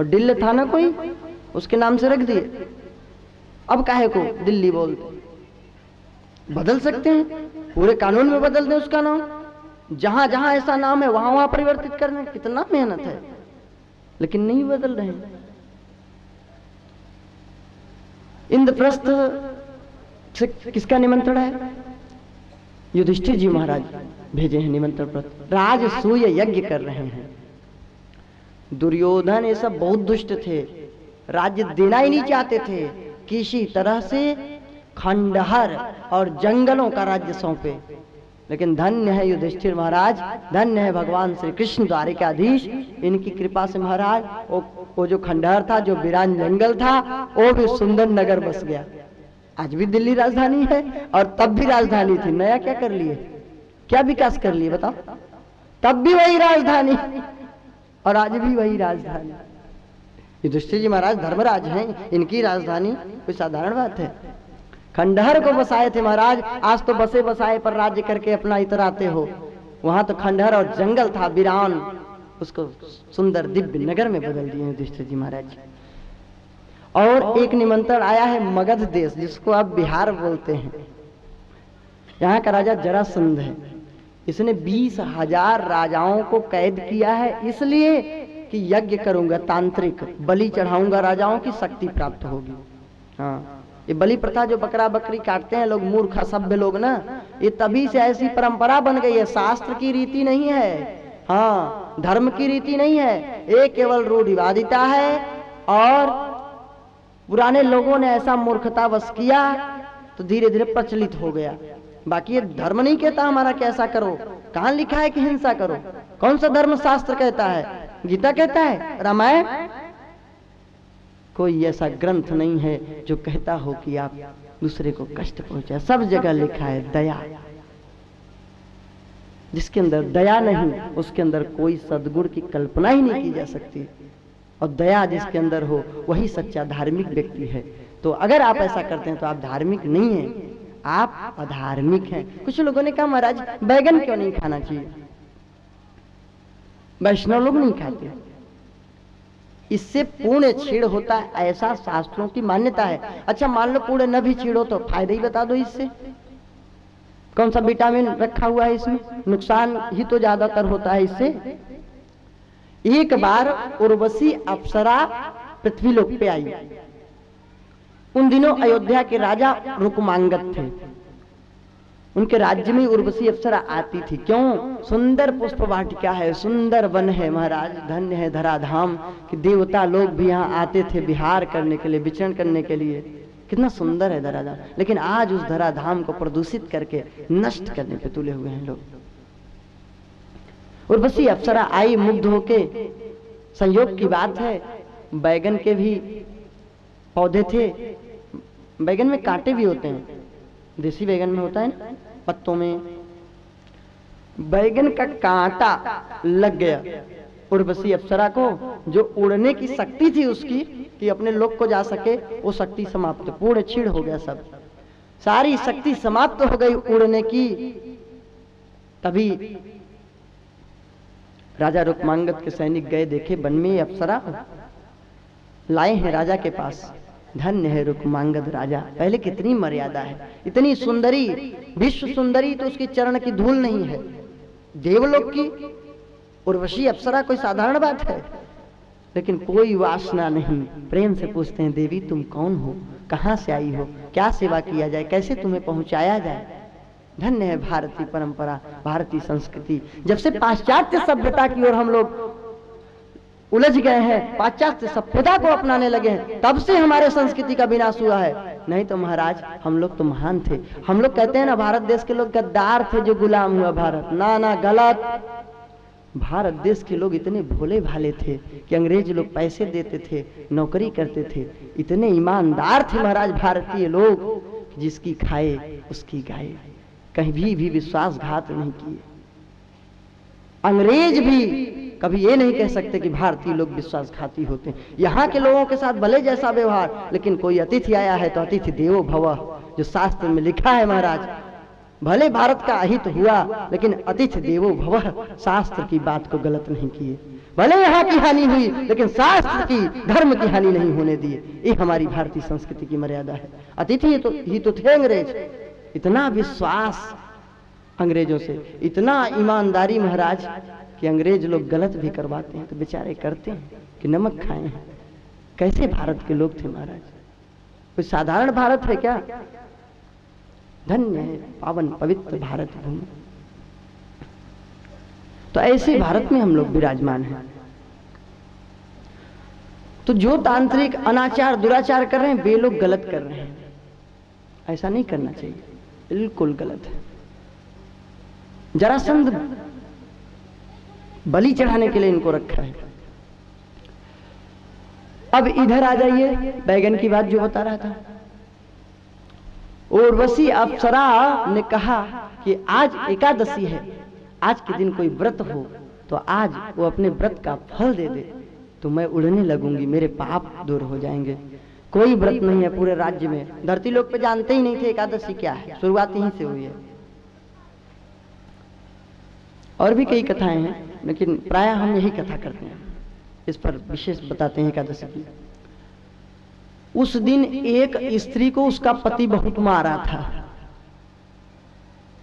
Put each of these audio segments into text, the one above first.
और दिल्ली था ना कोई, उसके नाम से रख दिए। अब काहे को दिल्ली बोलते? बदल सकते हैं, पूरे कानून में बदल दें उसका नाम। जहां जहां ऐसा नाम है वहां वहां परिवर्तित करना, कितना मेहनत है, लेकिन नहीं बदल रहे हैं। इंद्रप्रस्थ से किसका निमंत्रण है? युधिष्ठिर जी महाराज भेजे हैं निमंत्रण पत्र। राजसूय यज्ञ कर रहे हैं। दुर्योधन ये सब बहुत दुष्ट थे, राज्य देना ही नहीं चाहते थे, किसी तरह से खंडहर और जंगलों का राज्य सौंपे। लेकिन धन्य है युधिष्ठिर महाराज, धन्य है भगवान श्री कृष्ण द्वारिकाधीश, इनकी कृपा से महाराज वो जो खंडहर था, जो वीरान जंगल था, वो भी सुंदर नगर बस गया। आज भी दिल्ली राजधानी है और तब भी राजधानी थी। नया क्या कर लिए, क्या विकास कर लिए बताओ? तब भी वही राजधानी और आज भी वही राजधानी। युधिष्ठिर जी महाराज धर्मराज हैं, इनकी राजधानी कोई साधारण बात है? खंडहर को बसाए थे महाराज, आज तो बसे बसाए पर राज्य करके अपना इतराते हो। वहां तो खंडहर और जंगल था वीरान, उसको सुंदर दिव्य नगर में बदल दिए युधिष्ठिर जी महाराज। और एक निमंत्रण आया है मगध देश, जिसको आप बिहार बोलते हैं। यहाँ का राजा जरासंध है। इसने 20,000 राजाओं को कैद किया है, इसलिए कि यज्ञ करूंगा, तांत्रिक बलि चढ़ाऊंगा, राजाओं की शक्ति प्राप्त होगी। हाँ, ये बलि प्रथा जो बकरा बकरी काटते हैं लोग, मूर्ख असभ्य लोग ना, ये तभी से ऐसी परंपरा बन गई है। शास्त्र की रीति नहीं है, हाँ, धर्म की रीति नहीं है, ये केवल रूढ़िवादिता है। और पुराने लोगों ने ऐसा मूर्खतावश किया तो धीरे धीरे प्रचलित हो गया। बाकी ये धर्म नहीं कहता हमारा कैसा करो, कहां लिखा है कि हिंसा करो? कौन सा धर्म शास्त्र कहता है? गीता कहता है? रामायण? कोई ऐसा ग्रंथ नहीं है जो कहता हो कि आप दूसरे को कष्ट पहुंचाए। सब जगह लिखा है दया। जिसके अंदर दया नहीं, उसके अंदर कोई सद्गुण की कल्पना ही नहीं की जा सकती। और दया जिसके अंदर हो वही सच्चा धार्मिक व्यक्ति है। तो अगर आप ऐसा करते हैं तो आप धार्मिक नहीं हैं, आप अधार्मिक हैं। कुछ लोगों ने कहा महाराज बैगन क्यों नहीं खाना चाहिए? वैष्णव लोग नहीं खाते, इससे पुण्य छीड़ होता है, ऐसा शास्त्रों की मान्यता है। अच्छा मान लो पुण्य न भी छीड़ो तो फायदे ही बता दो। इससे कौन सा विटामिन रखा हुआ है इसमें? नुकसान ही तो ज्यादातर होता है इससे। एक बार उर्वशी अप्सरा पृथ्वीलोक पे आई। उन दिनों अयोध्या के राजा रुक्मांगद थे, उनके राज्य में उर्वशी अप्सरा आती थी। क्यों? सुंदर पुष्प वाटिका है, सुंदर वन है महाराज, धन्य है धराधाम कि देवता लोग भी यहाँ आते थे विहार करने के लिए, विचरण करने के लिए। कितना सुंदर है धराधाम। लेकिन आज उस धराधाम को प्रदूषित करके नष्ट करने पे तुले हुए हैं लोग। उर्वशी अप्सरा आई मुग्ध होके। संयोग की बात है, बैगन के भी पौधे थे। बैगन में कांटे भी होते हैं, देसी बैगन में होता है ना, पत्तों में। बैगन का कांटा लग गया उर्वशी अप्सरा को। जो उड़ने की शक्ति थी उसकी कि अपने लोक को जा सके, वो शक्ति समाप्त, पूर्ण छीड़ हो गया। सब सारी शक्ति समाप्त हो गई उड़ने की। तभी राजा रुक्मांगद के सैनिक गए, देखे वन में अप्सरा, लाए हैं राजा के पास। धन्य है रुक्मांगद राजा, पहले कितनी मर्यादा है, इतनी सुंदरी, विश्व सुंदरी तो उसकी चरण की धूल नहीं है। देवलोक की उर्वशी अप्सरा कोई साधारण बात है? लेकिन कोई वासना नहीं। प्रेम से पूछते हैं देवी तुम कौन हो, कहां से आई हो, क्या सेवा किया जाए, कैसे तुम्हें पहुंचाया जाए? धन्य है भारतीय परंपरा, भारतीय संस्कृति। जब से पाश्चात्य सभ्यता की ओर हम लोग उलझ गए हैं, पाश्चात्य सभ्यता को अपनाने लगे हैं, तब से हमारे संस्कृति का विनाश हुआ है। नहीं तो महाराज हम लोग तो महान थे। हम लोग कहते हैं ना भारत देश के लोग गद्दार थे जो गुलाम हुआ भारत, ना ना, गलत। भारत देश के लोग इतने भोले भाले थे कि अंग्रेज लोग पैसे देते थे, नौकरी करते थे। इतने ईमानदार थे महाराज भारतीय लोग, जिसकी खाए उसकी गाए, कहीं भी विश्वासघात नहीं किए। अंग्रेज भी कभी ये नहीं कह सकते कि भारतीय लोग विश्वासघाती होते हैं। यहाँ के लोगों के साथ भले जैसा व्यवहार, लेकिन कोई अतिथि आया है तो अतिथि देवो भव, जो शास्त्र में लिखा है महाराज। भले भारत का अहित हुआ लेकिन अतिथि देवो भव, शास्त्र की बात को गलत नहीं किए। भले यहाँ की हानि हुई लेकिन शास्त्र की, धर्म की हानि नहीं होने दी। ये हमारी भारतीय संस्कृति की मर्यादा है। अतिथि ही तो थे अंग्रेज। इतना विश्वास अंग्रेजों से, इतना ईमानदारी महाराज कि अंग्रेज लोग गलत भी करवाते हैं तो बेचारे करते हैं कि नमक खाए हैं। कैसे भारत के लोग थे महाराज, कोई साधारण भारत है क्या? धन्य है पावन पवित्र भारत भूमि। तो ऐसे भारत में हम लोग विराजमान हैं। तो जो तांत्रिक अनाचार दुराचार कर रहे हैं वे लोग गलत कर रहे हैं, ऐसा नहीं करना चाहिए, बिल्कुल गलत है। जरासंध बलि चढ़ाने के लिए इनको रखा है। अब इधर आ जाइए, बैगन की बात जो बता रहा था। उर्वशी अप्सरा ने कहा कि आज एकादशी है, आज के दिन कोई व्रत हो तो आज वो अपने व्रत का फल दे दे तो मैं उड़ने लगूंगी, मेरे पाप दूर हो जाएंगे। कोई व्रत नहीं है पूरे राज्य में, धरती लोग पे जानते ही नहीं थे एकादशी क्या है, शुरुआत यहीं से हुई है। और भी कई कथाएं हैं लेकिन प्राय हम यही कथा करते हैं, इस पर विशेष बताते हैं एकादशी की। उस दिन एक स्त्री को उसका पति बहुत मारा था,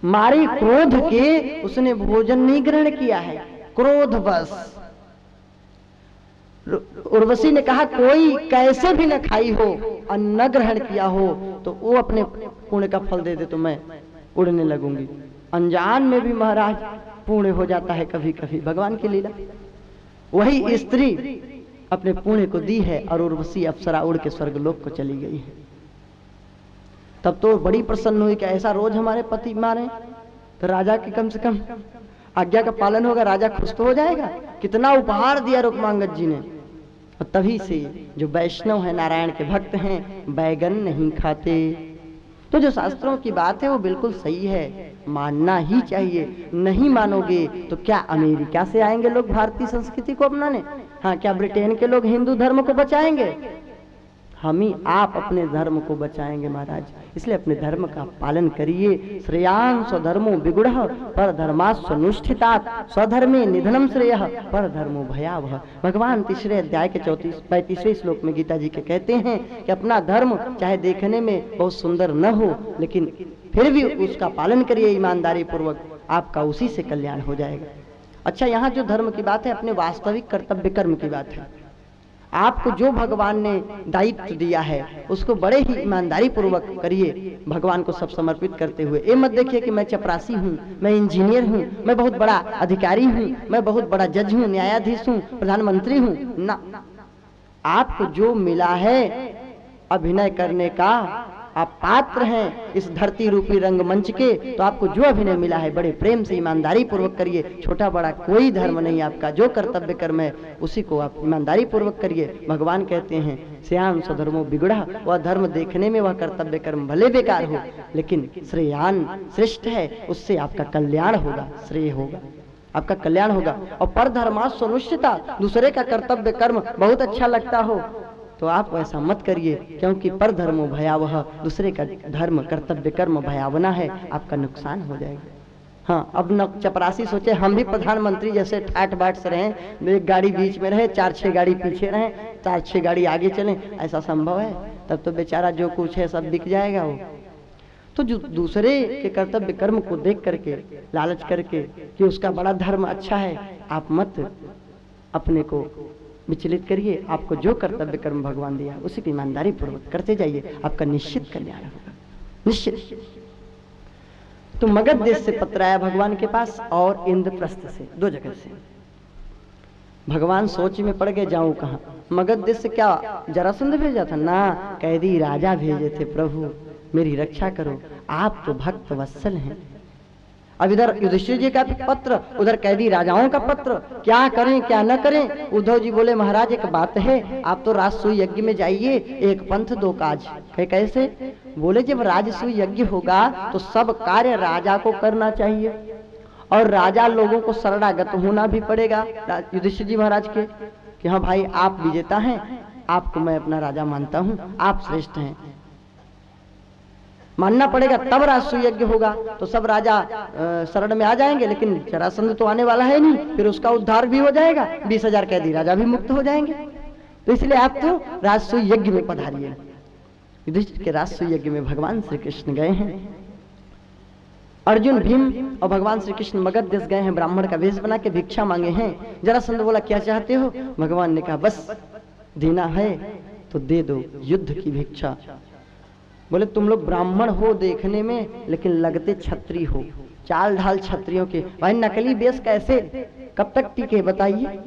मारे क्रोध के उसने भोजन नहीं ग्रहण किया है, क्रोधवश। उर्वशी ने कहा कोई कैसे भी न खाई हो और न ग्रहण किया हो तो वो अपने पुण्य का फल दे दे तो मैं उड़ने लगूंगी। अनजान में भी महाराज पुण्य हो जाता है कभी कभी, भगवान की लीला। वही स्त्री अपने पुण्य को दी है और उर्वशी अप्सरा उड़ के स्वर्गलोक को चली गई है। तब तो बड़ी प्रसन्न हुई कि ऐसा रोज हमारे पति मारे तो राजा की कम से कम आज्ञा का पालन होगा, राजा खुश तो हो जाएगा। कितना उपहार दिया रुक्मांगद जी ने। और तभी से जो वैष्णव है, नारायण के भक्त हैं, बैगन नहीं खाते। तो जो शास्त्रों की बात है वो बिल्कुल सही है, मानना ही चाहिए। नहीं मानोगे तो क्या अमेरिका से आएंगे लोग भारतीय संस्कृति को अपनाने? हाँ, क्या ब्रिटेन के लोग हिंदू धर्म को बचाएंगे? हम ही आप अपने धर्म को बचाएंगे महाराज। इसलिए अपने धर्म का पालन करिए। श्रेयान स्वधर्मो विगुणः पर धर्मास्वनुष्ठितात् स्वधर्मे निधनम श्रेयः पर धर्मो भयावह। भगवान तीसरे अध्याय के 35वें श्लोक में गीता जी के कहते हैं कि अपना धर्म चाहे देखने में बहुत सुंदर न हो लेकिन फिर भी उसका पालन करिए ईमानदारी पूर्वक, आपका उसी से कल्याण हो जाएगा। अच्छा, यहाँ जो धर्म की बात है अपने वास्तविक कर्तव्य कर्म की बात है। आपको जो भगवान ने दायित्व दिया है उसको बड़े ही ईमानदारी पूर्वक करिए, भगवान को सब समर्पित करते हुए। ये मत देखिए कि मैं चपरासी हूँ, मैं इंजीनियर हूँ, मैं बहुत बड़ा अधिकारी हूँ, मैं बहुत बड़ा जज हूँ, न्यायाधीश हूँ, प्रधानमंत्री हूँ। ना, आपको जो मिला है अभिनय करने का, आप पात्र हैं इस धरती रूपी रंगमंच के, तो आपको जो अभिनय मिला है बड़े प्रेम से ईमानदारी पूर्वक करिए। छोटा बड़ा कोई धर्म नहीं, आपका जो कर्तव्य कर्म है उसी को आप ईमानदारी पूर्वक करिए। भगवान कहते हैं श्रेयान स्वधर्मो विगुणः, वह धर्म देखने में वह कर्तव्य कर्म भले बेकार हो लेकिन श्रेयान श्रेष्ठ है, उससे आपका कल्याण होगा, श्रेय होगा, आपका कल्याण होगा। और पर धर्मास्वनुष्ठिता, दूसरे का कर्तव्य कर्म बहुत अच्छा लगता हो तो आप वैसा मत करिए, क्योंकि पर धर्मो भयावह, दूसरे का धर्म कर्तव्य कर्म भयावना है, आपका नुकसान हो जाएगा। हाँ, अब न चपरासी सोचे हम भी प्रधानमंत्री जैसे ठाट बाट से रहें, एक गाड़ी बीच में रहे, 4-6 गाड़ी पीछे रहें, 4-6 गाड़ी आगे चलें, ऐसा संभव है? तब तो बेचारा जो कुछ है सब बिक जाएगा वो। तो जो दूसरे के कर्तव्य कर्म को देख करके, लालच करके कि उसका बड़ा धर्म अच्छा है, आप मत अपने को विचलित करिए। आपको जो कर्तव्य कर्म भगवान दिया उसी की ईमानदारी पूर्वक करते जाइए, आपका निश्चित कल्याण होगा, निश्चित। तो मगध देश से पत्र आया भगवान के पास और इंद्रप्रस्थ से, 2 जगह से। भगवान सोच में पड़ गए, जाऊं कहाँ? मगध देश से क्या जरासंध भेजा था? ना, कैदी राजा भेजे थे। प्रभु मेरी रक्षा करो, आप तो भक्त वत्सल हैं। अब इधर युधिष्ठिर जी का पत्र, उधर कैदी राजाओं का पत्र, क्या करें क्या न करें? उद्धव जी बोले महाराज एक बात है, आप तो राजसूय यज्ञ में जाइए, एक पंथ 2 काज। कैसे? बोले जब राजसूय यज्ञ होगा तो सब कार्य राजा को करना चाहिए और राजा लोगों को शरणागत होना भी पड़ेगा युधिष्ठिर जी महाराज के, कि हाँ भाई आप विजेता हैं, आपको मैं अपना राजा मानता हूँ, आप श्रेष्ठ हैं। मानना पड़ेगा तब राजसूय यज्ञ होगा, तो सब राजा शरण में आ जाएंगे, लेकिन जरासंध तो आने वाला है नहीं, फिर उसका उद्धार भी हो जाएगा, 20,000 कैदी राजा भी मुक्त हो जाएंगे। तो इसलिए आप तो राजसूय यज्ञ में पधारिए। युधिष्ठिर के राजसूय यज्ञ में भगवान श्री कृष्ण गए हैं। अर्जुन, भीम और भगवान श्री कृष्ण मगध देश गए हैं, ब्राह्मण का वेश बना के भिक्षा मांगे हैं। जरासंध बोला क्या चाहते हो? भगवान ने कहा बस देना है तो दे दो, युद्ध की भिक्षा। बोले तुम लोग ब्राह्मण हो देखने में, लेकिन लगते छत्री हो, चाल ढाल छत्रियों के। भाई नकली वेश कैसे कब तक टिके बताइए।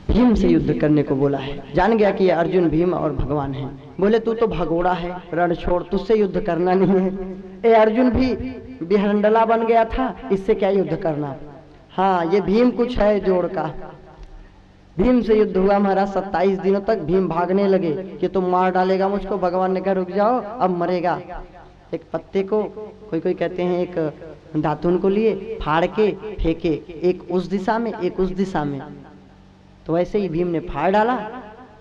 भीम से युद्ध करने को बोला है, जान गया कि ये अर्जुन, भीम और भगवान हैं। बोले तू तो भगोड़ा है, रण छोड़, तुझसे युद्ध करना नहीं है। ए अर्जुन भी बिहंडला बन गया था, इससे क्या युद्ध करना। हाँ ये भीम कुछ है जोड़ का। भीम से युद्ध हुआ महाराज 27 दिनों तक। भीम भागने लगे कि तुम मार डालेगा मुझको। भगवान ने कहा रुक जाओ, अब मरेगा। एक पत्ते को, कोई कहते हैं एक दातुन को लिए फाड़ के फेंके, एक उस दिशा में एक उस दिशा में, तो वैसे ही भीम ने फाड़ डाला,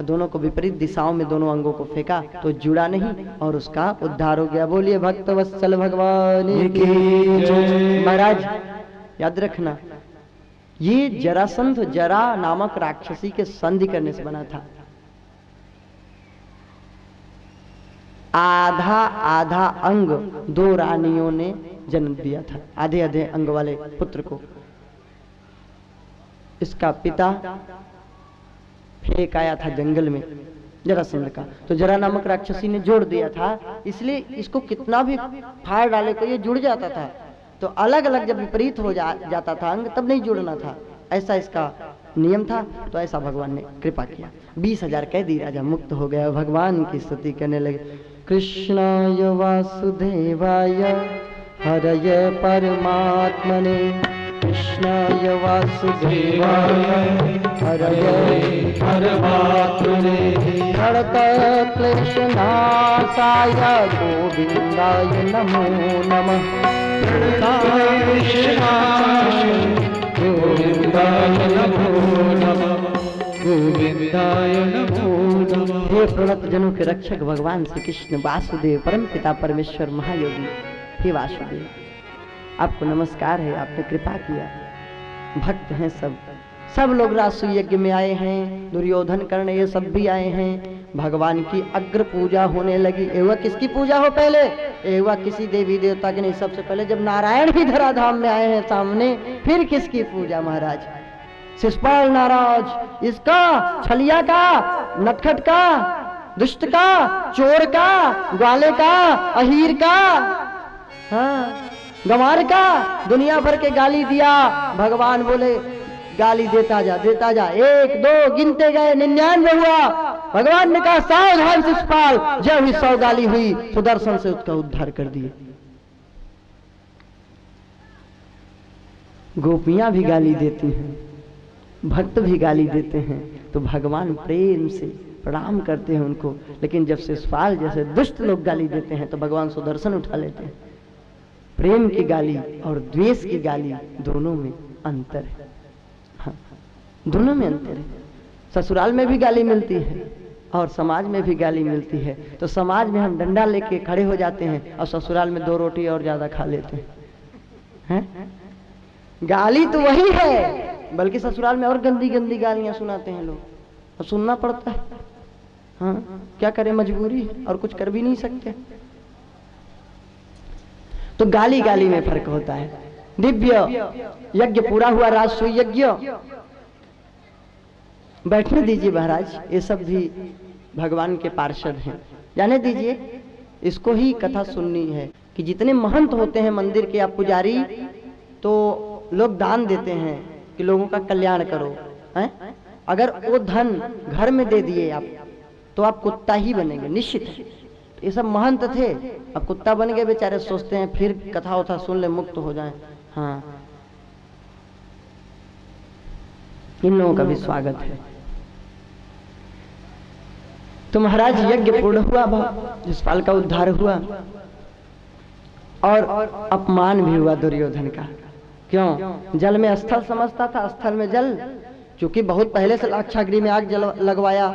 दोनों को विपरीत दिशाओं में दोनों अंगों को फेंका, तो जुड़ा नहीं और उसका उद्धार हो गया। बोलिए भक्त वत्सल भगवान की। महाराज याद रखना, ये जरासंध जरा नामक राक्षसी के संधि करने से बना था। आधा आधा अंग दो रानियों ने जन्म दिया था, आधे आधे अंग वाले पुत्र को। इसका पिता फेंक आया था जंगल में जरासंध का, तो जरा नामक राक्षसी ने जोड़ दिया था, इसलिए इसको कितना भी फाड़ डाले को ये जुड़ जाता था। तो अलग अलग जब विपरीत हो जाता था अंग, तब नहीं जुड़ना था, ऐसा इसका नियम था। तो ऐसा भगवान ने कृपा किया, 20,000 कैदी राजा मुक्त हो गया। भगवान की स्तुति करने लगे। कृष्णाय वासुदेवाय हरय परमात्मने, कृष्णाय वासुदेवाय हरय परमात्मने, क्लेशनाशाय गोविंदाय नमो नमः। गोविंदाय नमो नमः, गोविंदाय नमो नमः। हे प्रणत जनों के रक्षक भगवान श्री कृष्ण वासुदेव, परम पिता परमेश्वर महायोगी, हे वासुदेव आपको नमस्कार है, आपने कृपा किया। भक्त हैं सब लोग राजसूय यज्ञ में आए हैं, दुर्योधन कर्ण ये सब भी आए हैं। भगवान की अग्र पूजा होने लगी। एवं किसकी पूजा हो पहले? एवं किसी देवी देवता की नहीं, सबसे पहले जब नारायण ही धराधाम में आए हैं सामने, फिर किसकी पूजा महाराज? शिषपाल नाराज, इसका, छलिया का, नटखट का, दुष्ट का, चोर का, ग्वाले का, अहीर का, हाँ गंवार का, दुनिया भर के गाली दिया। भगवान बोले गाली देता जा 1 2 गिनते गए, 99 हुआ। भगवान ने कहा सावधान शिषपाल, जब ही 100 गाली हुई सुदर्शन से उसका उद्धार कर दिए। गोपियां भी गाली देती हैं, भक्त भी गाली देते हैं, तो भगवान प्रेम से प्रणाम करते हैं उनको। लेकिन जब शिषपाल जैसे दुष्ट लोग गाली देते हैं तो भगवान सुदर्शन उठा लेते हैं। प्रेम की गाली और द्वेष की गाली दोनों में अंतर है। हाँ, दोनों में अंतर है। ससुराल में भी गाली मिलती है और समाज में भी गाली मिलती है। तो समाज में हम डंडा लेके खड़े हो जाते हैं और ससुराल में 2 रोटी और ज्यादा खा लेते हैं। गाली तो वही है, बल्कि ससुराल में और गंदी गंदी गालियां सुनाते हैं लोग, और सुनना पड़ता है। हाँ क्या करें, मजबूरी है और कुछ कर भी नहीं सकते। तो गाली गाली में फर्क होता है। दिव्य यज्ञ पूरा हुआ, राजसूय यज्ञ। बैठने दीजिए महाराज, ये सब भी भगवान के पार्षद हैं, जाने दीजिए। इसको ही कथा सुननी है कि जितने महंत होते हैं मंदिर के या पुजारी, तो लोग दान देते हैं कि लोगों का कल्याण करो, हैं? अगर वो धन घर में दे दिए आप, तो आप कुत्ता ही बनेंगे, निश्चित है। ये सब महंत थे, अब कुत्ता बन गए बेचारे, सोचते हैं फिर कथा उथा सुन ले मुक्त हो जाएं। हाँ, इन लोगों का भी स्वागत है। तो महाराज यज्ञ पूर्ण हुआ, शिषपाल का उद्धार हुआ और अपमान भी हुआ दुर्योधन का। क्यों? जल में स्थल समझता था, स्थल में जल, क्योंकि बहुत पहले से लाक्षागृह में आग लगवाया,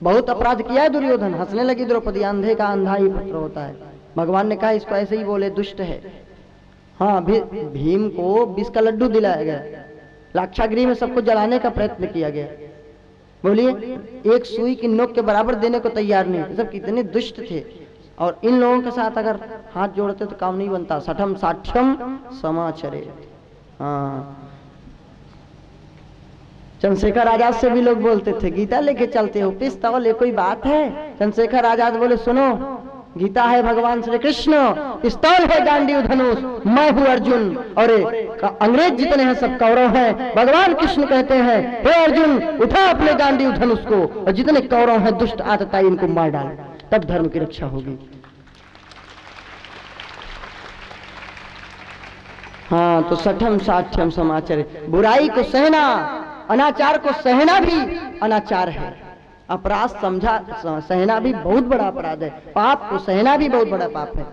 बहुत अपराध किया है दुर्योधन। हंसने लगी द्रौपदी, अंधे का अंधा ही पुत्र होता है। भगवान ने कहा इसको ऐसे ही बोले, दुष्ट है। हाँ, भीम को विष का लड्डू दिलाया गया, लाक्षागृह में सबको जलाने का प्रयत्न किया गया। बोलिए, एक सुई की नोक के बराबर देने को तैयार नहीं। सब कितने दुष्ट थे। और इन लोगों के साथ अगर हाथ जोड़ते तो काम नहीं बनता। सठम साठ्यम समाचरे। हाँ, चंद्रशेखर आजाद से भी लोग बोलते थे, गीता लेके चलते हो, पिस्तौल, ये कोई बात है? चंद्रशेखर आजाद बोले, सुनो, गीता है भगवान श्री कृष्ण, पिस्तौल है गांडीव धनुष, मैं हूं अर्जुन, और अंग्रेज जितने हैं सब कौरव हैं। भगवान कृष्ण कहते हैं, हे अर्जुन, उठा अपने गांडीव धनुष को, और जितने कौरव हैं दुष्ट आतताई इनको मार डाल, तब धर्म की रक्षा होगी। हाँ, तो सठम साठ्यम समाचर, बुराई को सहना, अनाचार को सहना भी अनाचार है। अपराध समझा सहना भी बहुत बड़ा अपराध है। पाप को सहना भी बहुत बड़ा पाप है।